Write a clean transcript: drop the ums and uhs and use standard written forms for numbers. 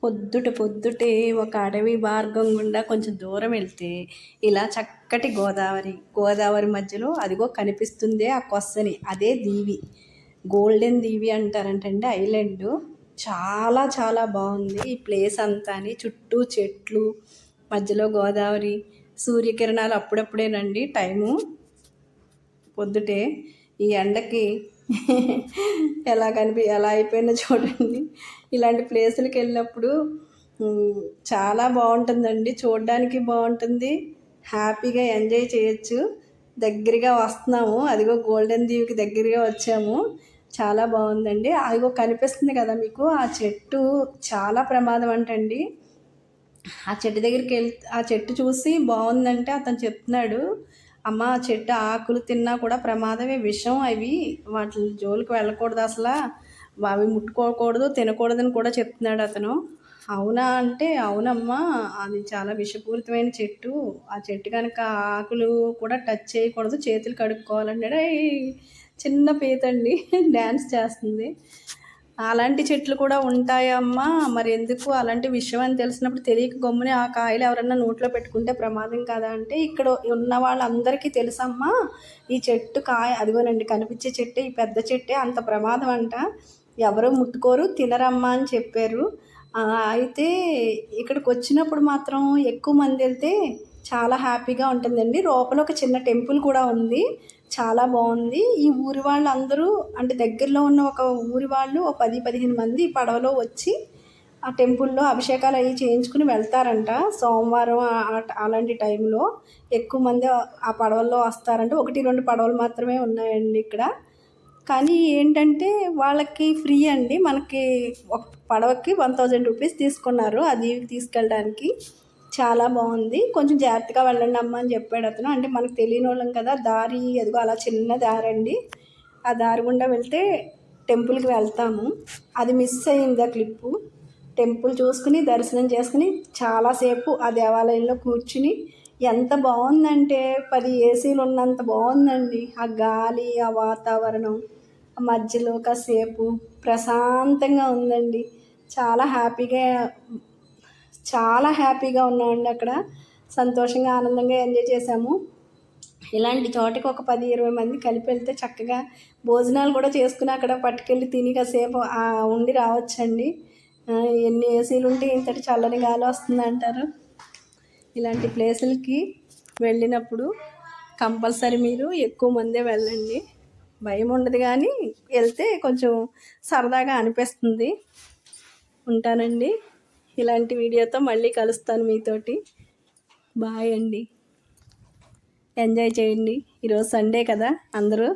పొద్దుటే ఒక అడవి మార్గం గుండా కొంచెం దూరం వెళ్తే ఇలా చక్కటి గోదావరి మధ్యలో అదిగో కనిపిస్తుంది ఆ కొస్సని, అదే దీవి. గోల్డెన్ దీవి అంటారంటండి ఐలాండ్. చాలా చాలా బాగుంది ఈ ప్లేస్ అంతా. చుట్టూ చెట్లు, మధ్యలో గోదావరి, సూర్యకిరణాలు అప్పుడప్పుడేనండి టైము. పొద్దుటే ఈ ఎండకి ఎలా అయిపోయిందో చూడండి. ఇలాంటి ప్లేసులకి వెళ్ళినప్పుడు చాలా బాగుంటుందండి, చూడడానికి బాగుంటుంది, హ్యాపీగా ఎంజాయ్ చేయొచ్చు. దగ్గరగా వస్తున్నాము, అదిగో గోల్డెన్ దీవికి దగ్గరగా వచ్చాము. చాలా బాగుందండి. అదిగో కనిపిస్తుంది కదా మీకు ఆ చెట్టు, చాలా ప్రమాదం అంటండి. ఆ చెట్టు దగ్గరికి ఆ చెట్టు చూసి బాగుందంటే అతను చెప్తున్నాడు, అమ్మ ఆ చెట్టు ఆకులు తిన్నా కూడా ప్రమాదమే, విషం అవి, వాటి జోలికి వెళ్ళకూడదు, అసలు అవి ముట్టుకోకూడదు, తినకూడదని కూడా చెప్తున్నాడు అతను. అవునా అంటే, అవునమ్మా అది చాలా విషపూరితమైన చెట్టు, ఆ చెట్టు కనుక ఆకులు కూడా టచ్ చేయకూడదు, చేతులు కడుక్కోవాలన్నాడు. చిన్న పీతండి డ్యాన్స్ చేస్తుంది. అలాంటి చెట్లు కూడా ఉంటాయమ్మా, మరి ఎందుకు అలాంటి విషయం అని తెలిసినప్పుడు తెలియక గమ్ముని ఆ కాయలు ఎవరన్నా నోట్లో పెట్టుకుంటే ప్రమాదం కదా అంటే, ఇక్కడ ఉన్న వాళ్ళందరికీ తెలుసమ్మా ఈ చెట్టు కాయ, అదిగోనండి కనిపించే చెట్టే, ఈ పెద్ద చెట్టే అంత ప్రమాదం అంట, ఎవరు ముట్టుకోరు, తినరమ్మా అని చెప్పారు. అయితే ఇక్కడికి వచ్చినప్పుడు మాత్రం ఎక్కువ మంది వెళ్తే చాలా హ్యాపీగా ఉంటుందండి. లోపల ఒక చిన్న టెంపుల్ కూడా ఉంది, చాలా బాగుంది. ఈ ఊరి వాళ్ళందరూ, అంటే దగ్గరలో ఉన్న ఒక ఊరి వాళ్ళు 10-15 మంది పడవలో వచ్చి ఆ టెంపుల్లో అభిషేకాలు అవి చేయించుకుని వెళ్తారంట. సోమవారం అలాంటి టైంలో ఎక్కువ మంది ఆ పడవల్లో వస్తారంట. 1-2 పడవలు మాత్రమే ఉన్నాయండి ఇక్కడ. కానీ ఏంటంటే వాళ్ళకి ఫ్రీ అండి, మనకి ఒక పడవకి 1000 రూపీస్ తీసుకున్నారు అది తీసుకెళ్ళడానికి. చాలా బాగుంది. కొంచెం జాగ్రత్తగా వెళ్ళండి అమ్మ అని చెప్పాడు అతను. అంటే మనకు తెలియని వాళ్ళం కదా, దారి అదిగో అలా చిన్న దారి అండి, ఆ దారి గుండా వెళ్తే టెంపుల్కి వెళ్తాము. అది మిస్ అయింది ఆ క్లిప్పు. టెంపుల్ చూసుకుని దర్శనం చేసుకుని చాలాసేపు ఆ దేవాలయంలో కూర్చుని, ఎంత బాగుందంటే 10 ఏసీలు ఉన్నంత బాగుందండి. ఆ గాలి, ఆ వాతావరణం, మధ్యలో కాసేపు ప్రశాంతంగా ఉందండి. చాలా హ్యాపీగా ఉన్నామండి అక్కడ. సంతోషంగా ఆనందంగా ఎంజాయ్ చేసాము. ఇలాంటి చోటకి ఒక 10-20 మంది కలిపి వెళ్తే చక్కగా భోజనాలు కూడా చేసుకుని అక్కడ పట్టుకెళ్ళి తిని కాసేపు ఉండి రావచ్చండి. ఎన్ని ఏసీలు ఉంటే ఇంతటి చల్లని గాలి వస్తుంది అంటారు. ఇలాంటి ప్లేసులకి వెళ్ళినప్పుడు కంపల్సరీ మీరు ఎక్కువ మందే వెళ్ళండి, భయం ఉండదు, కానీ వెళ్తే కొంచెం సరదాగా అనిపిస్తుంది. ఉంటానండి. ఇలాంటి వీడియోతో మళ్ళీ కలుస్తాను మీతోటి. బాయ్ అండి. ఎంజాయ్ చేయండి. ఈరోజు సండే కదా, అందరూ